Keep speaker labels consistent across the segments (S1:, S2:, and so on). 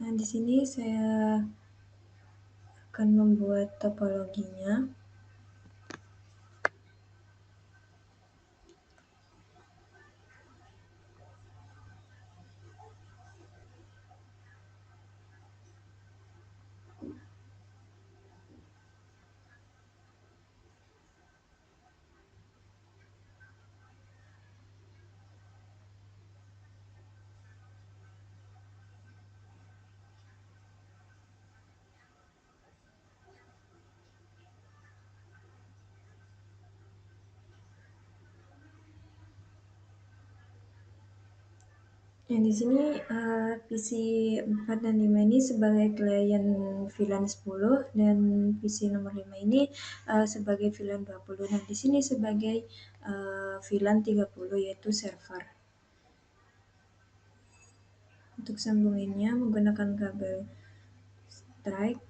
S1: Nah, di sini saya akan membuat topologinya. Yang di sini PC 4 dan 5 ini sebagai klien VLAN 10 dan PC nomor 5 ini sebagai VLAN 20. Nah, di sini sebagai VLAN 30 yaitu server. Untuk sambunginnya menggunakan kabel strike.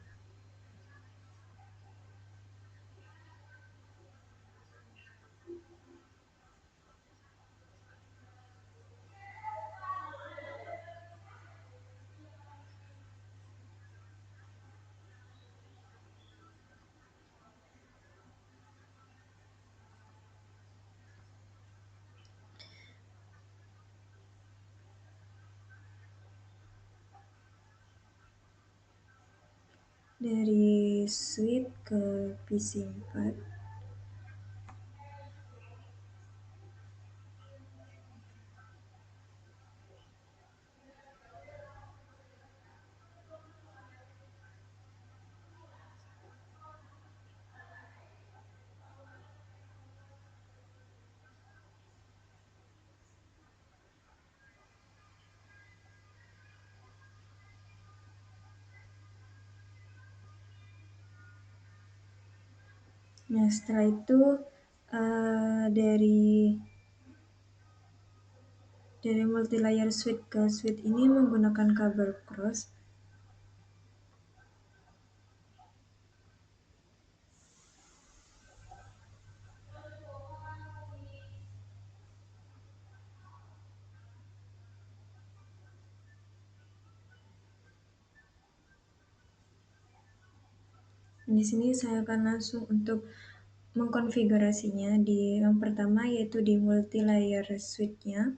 S1: Dari switch ke PC 4. Nah, setelah itu dari multi-layer switch ke switch ini menggunakan kabel cross. Di sini saya akan langsung untuk mengkonfigurasinya di yang pertama yaitu di multi-layer switch-nya.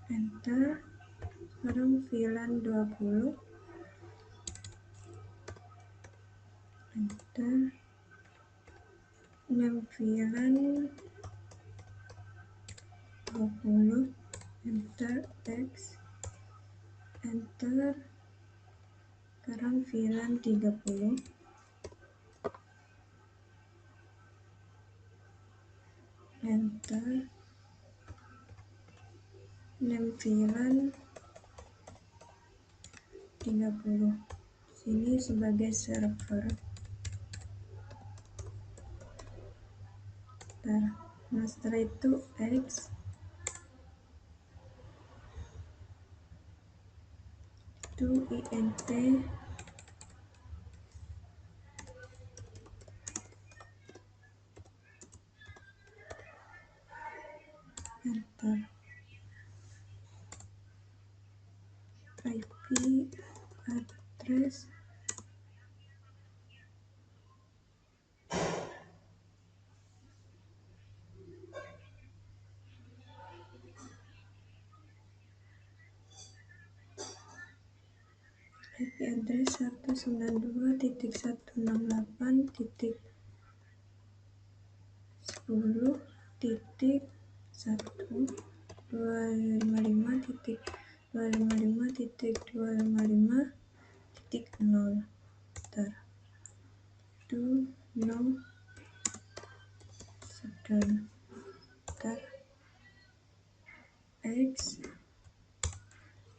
S1: Enter. Sekarang VLAN 20. Enter. Name VLAN 20. Enter. X. Enter. Sekarang VLAN 30. Enter. Name VLAN 30. Sini sebagai server. Nah, setelah itu X to int enter. IP address IP address 192.1.10.255.255.255.0. Do no shutdown. X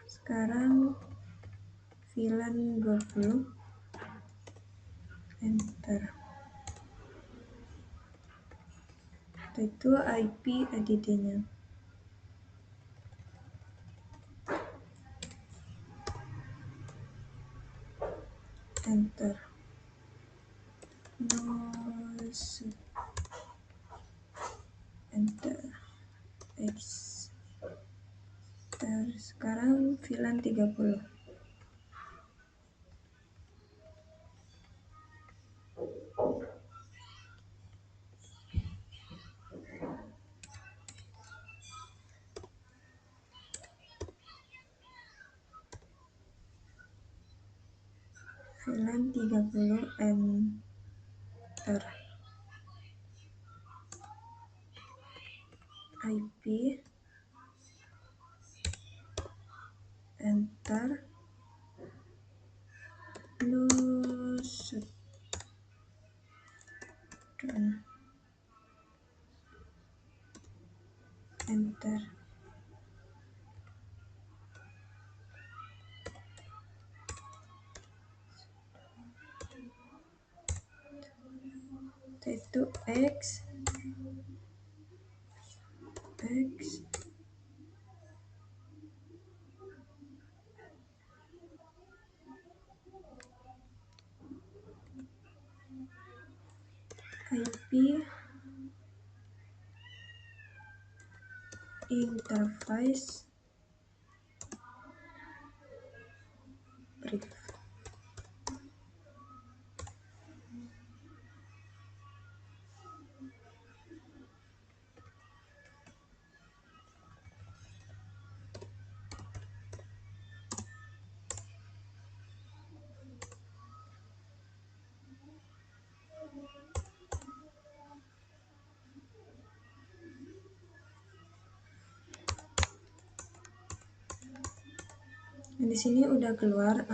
S1: sekarang VLAN 20, enter. Itu IP add-nya. Enter. No, enter. X. Sekarang VLAN 30. VLAN 30, enter. IP, enter. No shutdown, enter. Itu X IP interface brief. Di sini udah keluar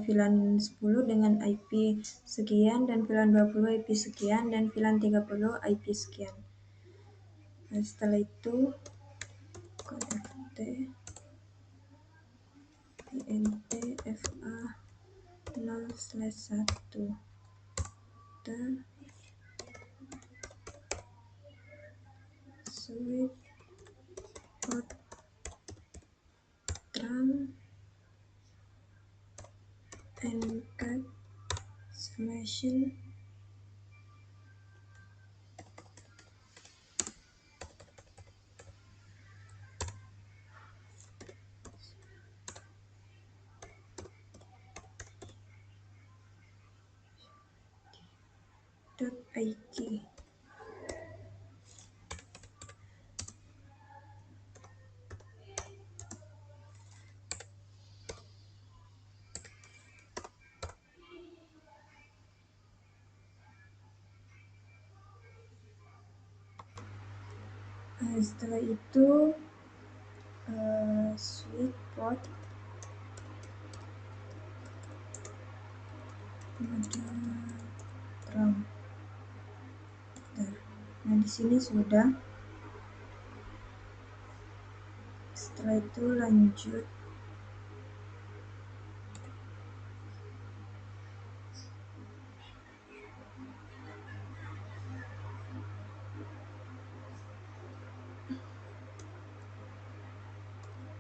S1: VLAN 10 dengan IP sekian, dan VLAN 20 IP sekian, dan VLAN 30 IP sekian. Nah, setelah itu connect int fa 0/1 dan switch port tram encapsulation .it. Setelah itu switch port tram. Nah, di sini sudah. Setelah itu lanjut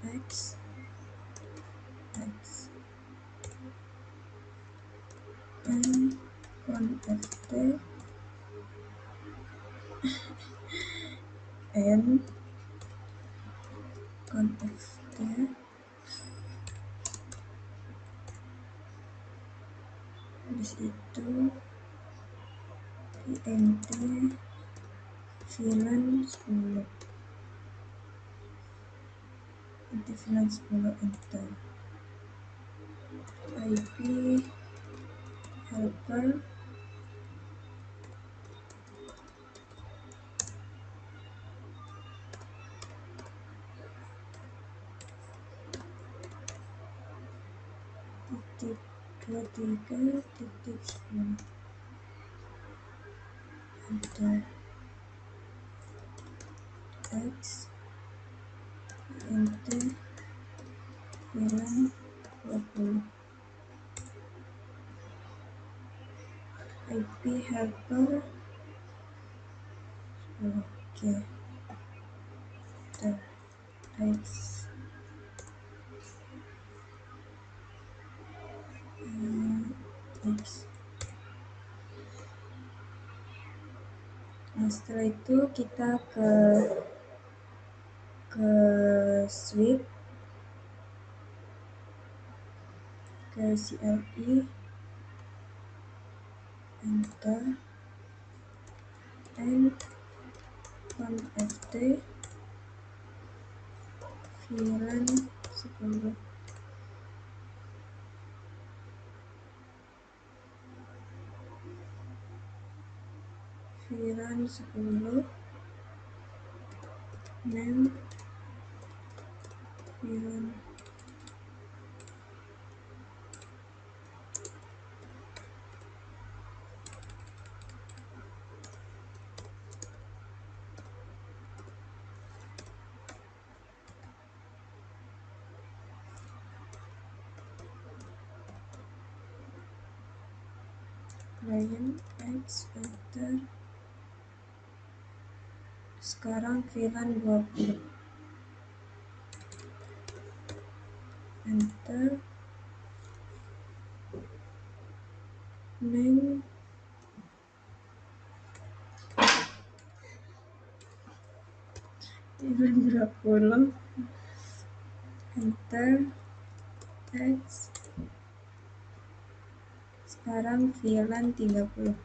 S1: X n conft n conft habis itu int VLAN 10, enter. IP helper titik 23 titik 10 enter X int VLAN 20 IP helper oke enter X X. Nah, setelah itu kita ke switch ke CLI enter and conft VLAN 10 VLAN 10 name VLAN client X enter sekarang VLAN 20 enter name VLAN 20 enter X sekarang VLAN 30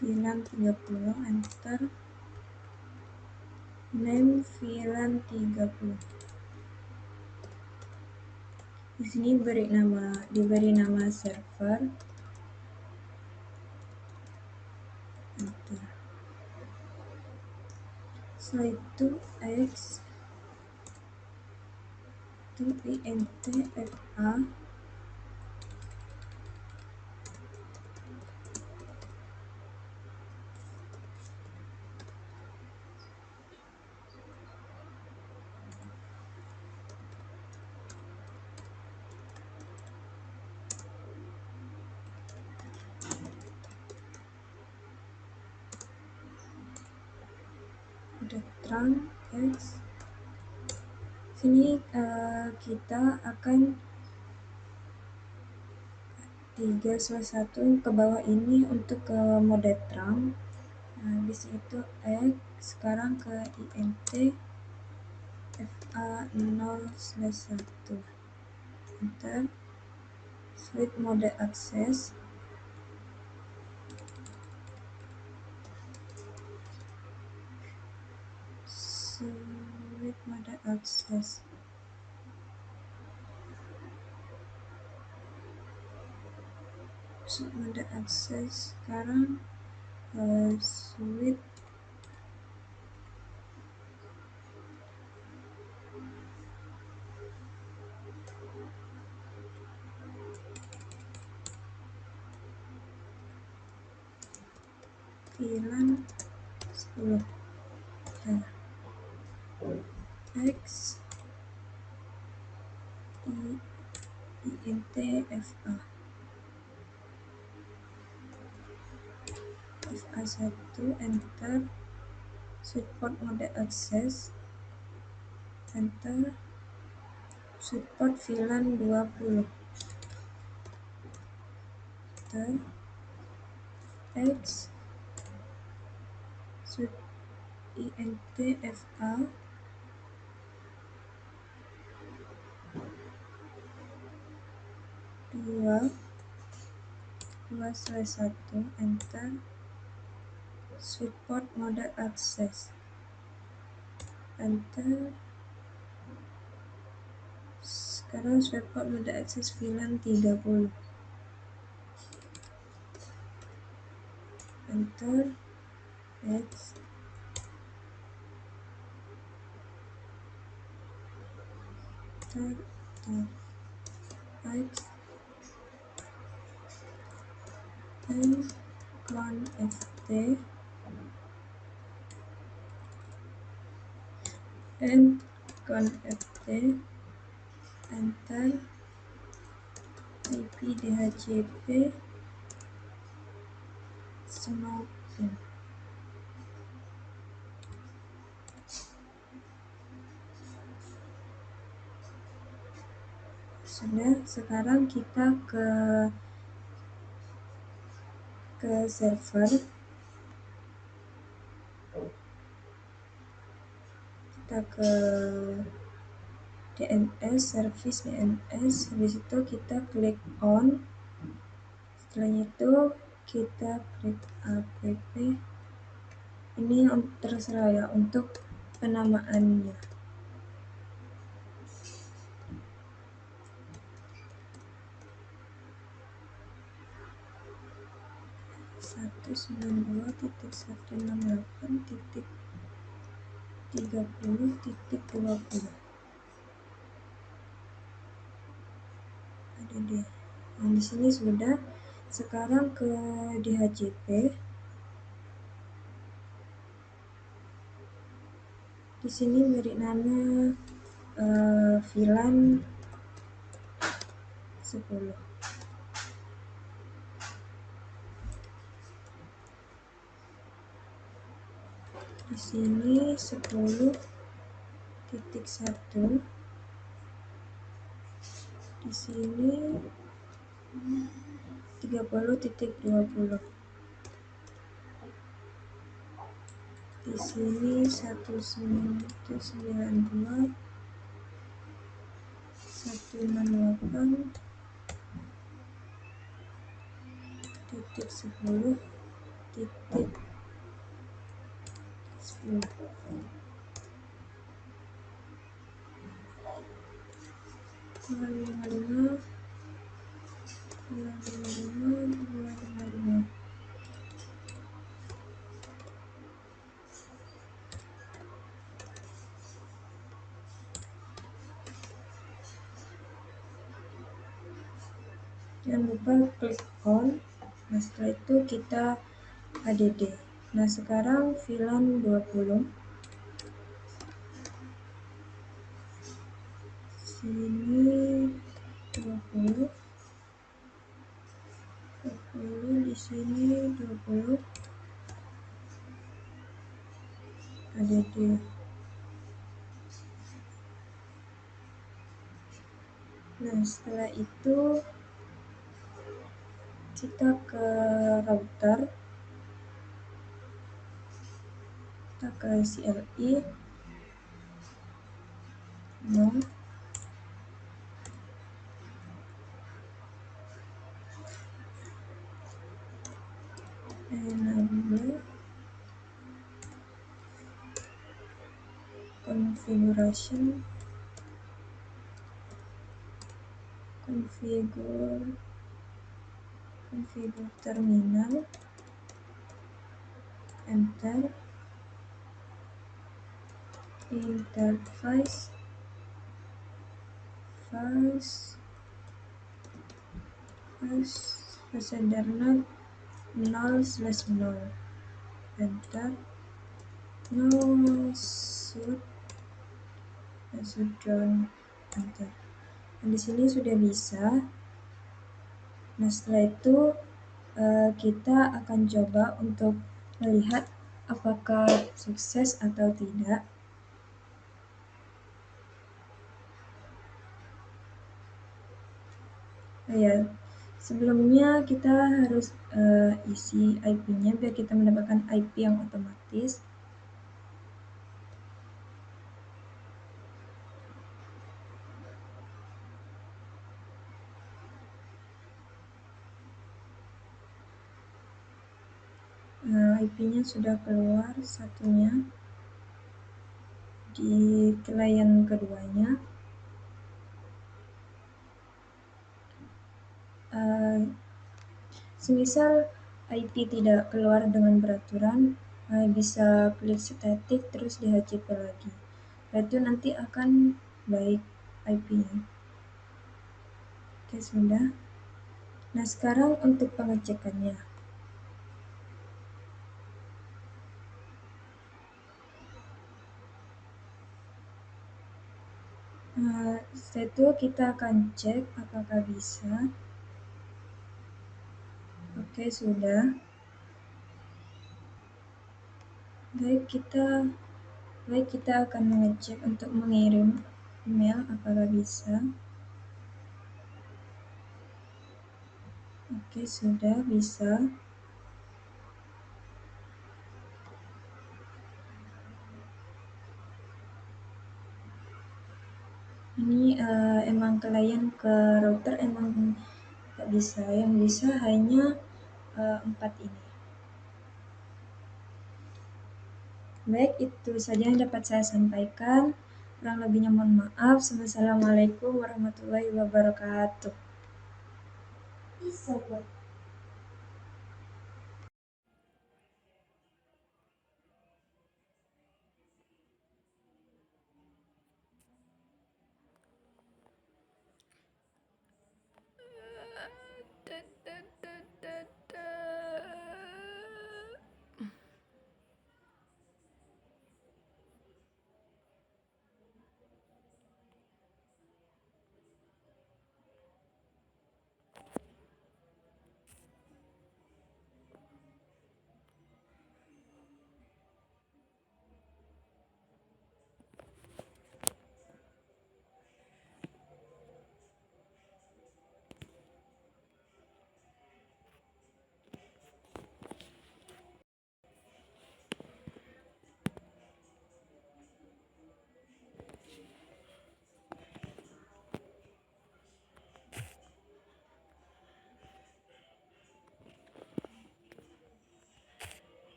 S1: VLAN 30 enter name VLAN 30 di sini diberi nama server enter setelah itu X itu intfa udah terang X sini kita akan 3/1 ke bawah ini untuk ke mode terang. Nah, habis itu X sekarang ke int fa 0/1 enter switch mode akses switch mode akses sekarang switch VLAN 10 nah, X int fa 1 enter switch port mode akses enter switch port VLAN 20 enter X switch INTFA 2/1, enter. Switchport mode akses, enter. Sekarang switchport mode akses VLAN 30, enter. Next, enter, right, and conft and conft, enter. IP DHCP Snowpin. Sudah, sekarang kita ke server, kita ke DNS, service DNS, habis itu kita klik on, setelahnya itu kita klik app, ini terserah ya untuk penamaannya. 192.168.30.20 ada deh. Nah, di sini sudah. Sekarang ke DHCP. Di sini beri nama VLAN 10. Di sini 10.1. Di sini 30.20. Di sini 192.168.10.10. Jangan lupa klik on. Nah, setelah itu kita add. Nah, sekarang VLAN 20. Sini 20. Di sini 20. Add. Nah, setelah itu kita ke router, kita ke CLI no, enable configuration, configure terminal, enter. Interface passadernet 0/0, enter. No suit down, enter. Nah, di sini sudah bisa. Nah, setelah itu kita akan coba untuk melihat apakah sukses atau tidak. Ya, sebelumnya kita harus isi IP-nya biar kita mendapatkan IP yang otomatis. IP-nya sudah keluar satunya di klien keduanya. Semisal IP tidak keluar dengan peraturan, bisa klik static terus di HCP lagi. Itu nanti akan baik IP-nya. Oke, sudah. Nah, sekarang untuk pengecekannya. Setelah itu kita akan cek apakah bisa. Oke, sudah. Baik, kita akan mengecek untuk mengirim email apakah bisa. Oke, sudah bisa. Ini emang klien ke router emang nggak bisa. Yang bisa hanya 4 ini. Baik, itu saja yang dapat saya sampaikan. Kurang lebihnya mohon maaf. Wassalamualaikum warahmatullahi wabarakatuh. Bisa, buat.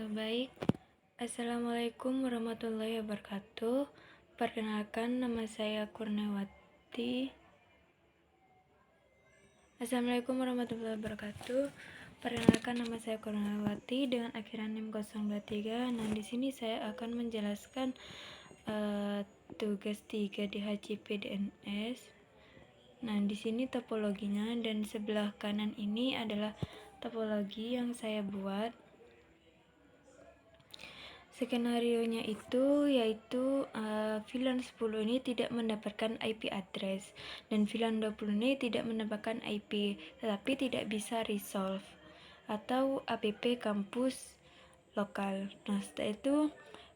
S2: Baik, Assalamualaikum warahmatullahi wabarakatuh. Perkenalkan, nama saya Kurniawati. Assalamualaikum warahmatullahi wabarakatuh. Perkenalkan, nama saya Kurniawati dengan akhiran NIM 023. Nah, di sini saya akan menjelaskan tugas 3 di HCP DNS. Nah, di sini topologinya, dan sebelah kanan ini adalah topologi yang saya buat. Skenarionya itu yaitu VLAN 10 ini tidak mendapatkan IP address dan VLAN 20 ini tidak mendapatkan IP, tetapi tidak bisa resolve atau app kampus lokal. Nah, setelah itu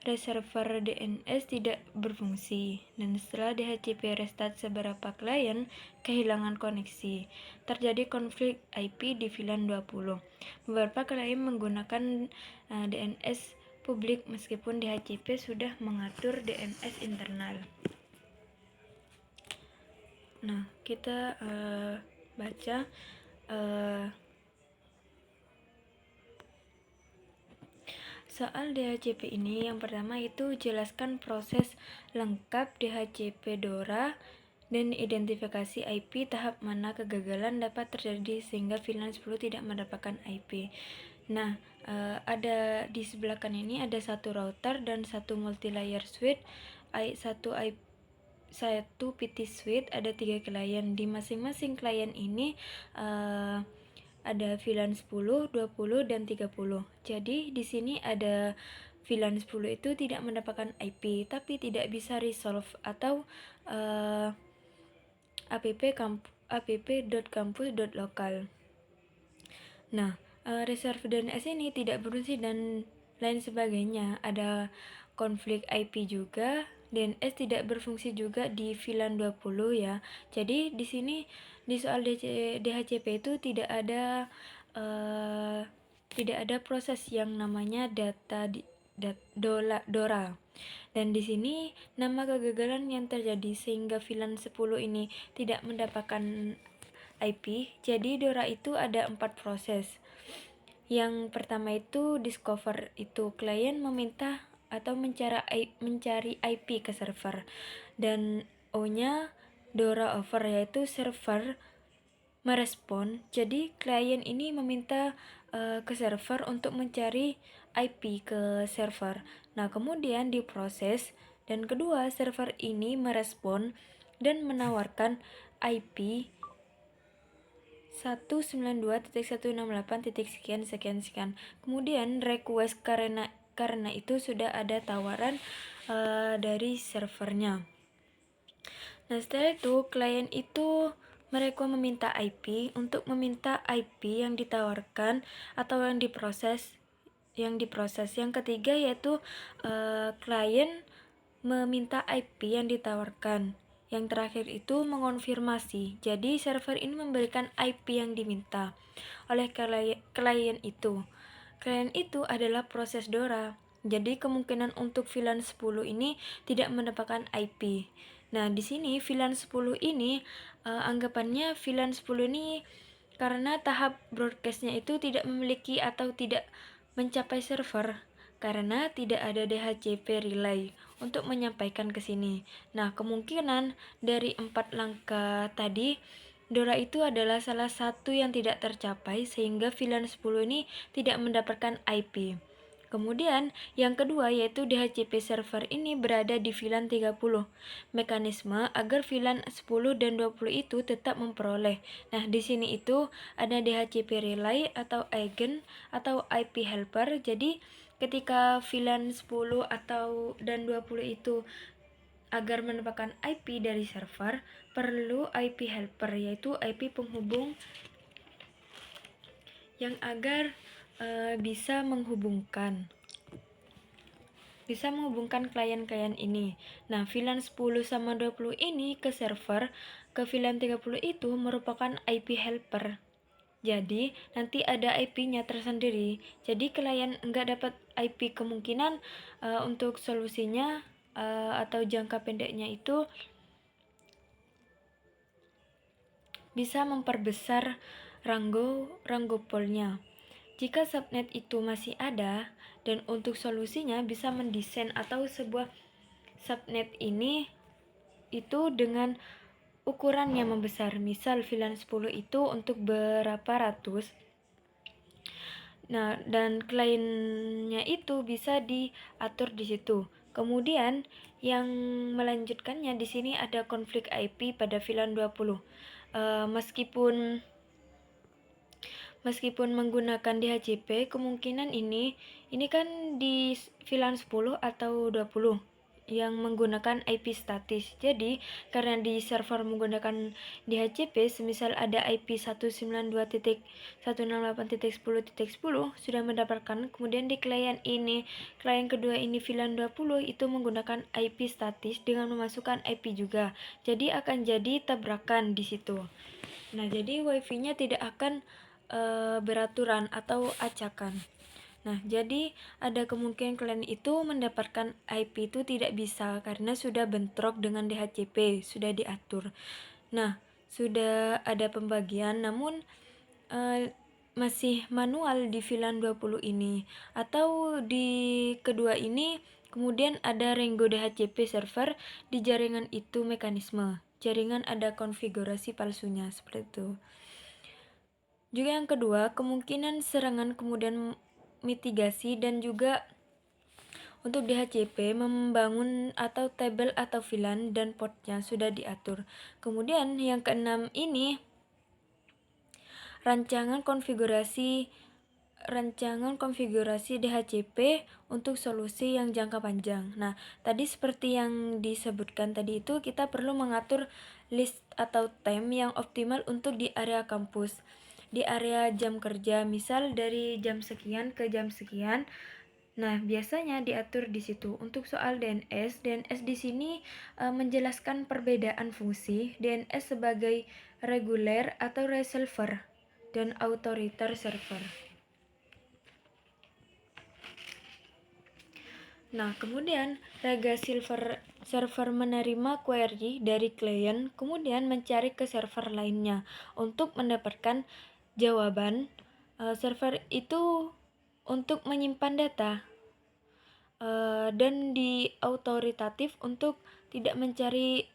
S2: reserver DNS tidak berfungsi, dan setelah DHCP restart beberapa klien kehilangan koneksi. Terjadi konflik IP di VLAN 20. Beberapa klien menggunakan DNS publik meskipun DHCP sudah mengatur DNS internal. Nah, kita baca soal DHCP ini. Yang pertama itu jelaskan proses lengkap DHCP DORA dan identifikasi IP, tahap mana kegagalan dapat terjadi sehingga VLAN 10 tidak mendapatkan IP. Nah, ada di sebelah kanan ini ada satu router dan satu multilayer switch, satu PT switch, ada 3 klien. Di masing-masing klien ini ada VLAN 10, 20, dan 30. Jadi di sini ada VLAN 10 itu tidak mendapatkan IP tapi tidak bisa resolve atau app.campus.local. Nah, reserve DNS ini tidak berfungsi dan lain sebagainya. Ada konflik IP juga, DNS tidak berfungsi juga di VLAN 20 ya. Jadi di sini di soal DHCP itu tidak ada proses yang namanya DORA. Dan di sini nama kegagalan yang terjadi sehingga VLAN 10 ini tidak mendapatkan IP. Jadi DORA itu ada 4 proses. Yang pertama itu discover, itu klien meminta atau mencari IP ke server. Dan O-nya DORA over, yaitu server merespon. Jadi klien ini meminta ke server untuk mencari IP ke server. Nah, kemudian diproses, dan kedua server ini merespon dan menawarkan IP 192.168. Kemudian request karena itu sudah ada tawaran dari servernya. Nah, setelah itu klien itu mereka meminta IP untuk meminta IP yang ditawarkan atau yang diproses. Yang ketiga yaitu klien meminta IP yang ditawarkan. Yang terakhir itu mengonfirmasi. Jadi server ini memberikan IP yang diminta oleh klien itu. Klien itu adalah proses DORA. Jadi kemungkinan untuk VLAN 10 ini tidak mendapatkan IP. Nah, di sini VLAN 10 ini anggapannya VLAN 10 ini karena tahap broadcastnya itu tidak memiliki atau tidak mencapai server karena tidak ada DHCP relay untuk menyampaikan ke sini. Nah, kemungkinan dari 4 langkah tadi DORA itu adalah salah satu yang tidak tercapai sehingga VLAN 10 ini tidak mendapatkan IP. Kemudian yang kedua yaitu DHCP server ini berada di VLAN 30. Mekanisme agar VLAN 10 dan 20 itu tetap memperoleh. Nah, di sini itu ada DHCP relay atau agent atau IP helper. Jadi ketika VLAN 10 atau dan 20 itu agar mendapatkan IP dari server, perlu IP helper, yaitu IP penghubung yang agar bisa menghubungkan klien-klien ini. Nah, VLAN 10 sama 20 ini ke server, ke VLAN 30 itu merupakan IP helper. Jadi, nanti ada IP-nya tersendiri. Jadi, klien nggak dapat IP, kemungkinan untuk solusinya atau jangka pendeknya itu bisa memperbesar rango poolnya. Jika subnet itu masih ada, dan untuk solusinya bisa mendesain atau sebuah subnet ini itu dengan ukuran yang membesar. Misal VLAN 10 itu untuk berapa ratus. Nah, dan kliennya itu bisa diatur di situ. Kemudian yang melanjutkannya di sini ada konflik IP pada VLAN 20. Meskipun menggunakan DHCP, kemungkinan ini kan di VLAN 10 atau 20 yang menggunakan IP statis. Jadi, karena di server menggunakan DHCP, semisal ada IP 192.168.10.10 sudah mendapatkan, kemudian di klien kedua ini VLAN 20 itu menggunakan IP statis dengan memasukkan IP juga. Jadi akan jadi tabrakan di situ. Nah, jadi WiFi-nya tidak akan beraturan atau acakan. Nah, jadi ada kemungkinan klien itu mendapatkan IP itu tidak bisa karena sudah bentrok dengan DHCP, sudah diatur. Nah, sudah ada pembagian namun masih manual di VLAN 20 ini. Atau di kedua ini kemudian ada Rengo DHCP server di jaringan itu mekanisme. Jaringan ada konfigurasi palsunya seperti itu. Juga yang kedua, kemungkinan serangan kemudian mitigasi dan juga untuk DHCP membangun atau tabel atau VLAN dan portnya sudah diatur. Kemudian yang keenam ini rancangan konfigurasi DHCP untuk solusi yang jangka panjang. Nah, tadi seperti yang disebutkan tadi itu kita perlu mengatur list atau time yang optimal untuk di area kampus. Di area jam kerja, misal dari jam sekian ke jam sekian. Nah, biasanya diatur di situ. Untuk soal DNS di sini menjelaskan perbedaan fungsi DNS sebagai reguler atau resolver dan authoritative server. Nah, kemudian Raga server menerima query dari klien, kemudian mencari ke server lainnya untuk mendapatkan jawaban. Server itu untuk menyimpan data dan di autoritatif untuk tidak mencari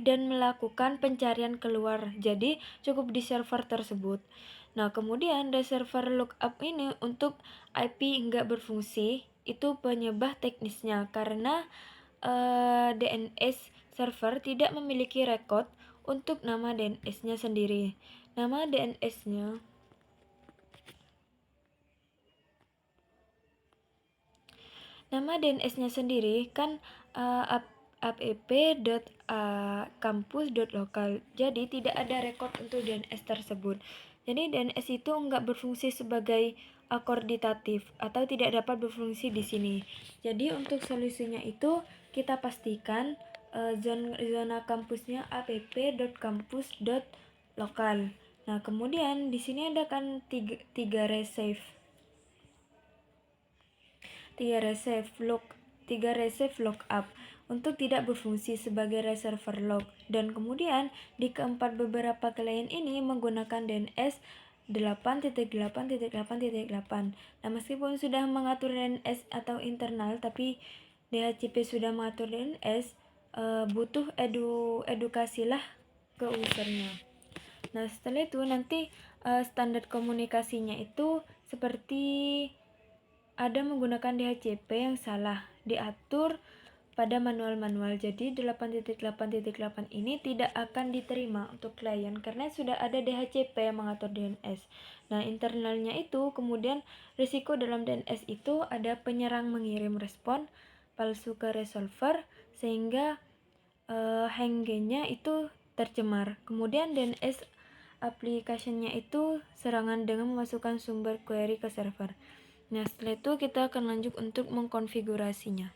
S2: dan melakukan pencarian keluar. Jadi cukup di server tersebut. Nah, kemudian dari server lookup ini untuk IP nggak berfungsi, itu penyebab teknisnya karena DNS server tidak memiliki record untuk nama DNS-nya sendiri. Nama DNS-nya sendiri kan app.campus.local. Jadi tidak ada record untuk DNS tersebut. Jadi DNS itu enggak berfungsi sebagai akorditatif atau tidak dapat berfungsi di sini. Jadi untuk solusinya itu kita pastikan zona kampusnya app.campus.local. Nah, kemudian di sini ada kan tiga resave lookup untuk tidak berfungsi sebagai reserver log, dan kemudian di keempat beberapa klien ini menggunakan DNS 8.8.8.8. Nah, meskipun sudah mengatur DNS atau internal, tapi DHCP sudah mengatur DNS, butuh edukasilah ke usernya. Nah, setelah itu nanti standar komunikasinya itu seperti ada menggunakan DHCP yang salah diatur pada manual-manual. Jadi 8.8.8 ini tidak akan diterima untuk klien karena sudah ada DHCP yang mengatur DNS. Nah, internalnya itu kemudian risiko dalam DNS itu ada penyerang mengirim respon palsu ke resolver sehingga hangge-nya itu tercemar. Kemudian DNS application-nya itu serangan dengan memasukkan sumber query ke server. Nah, setelah itu kita akan lanjut untuk mengkonfigurasinya.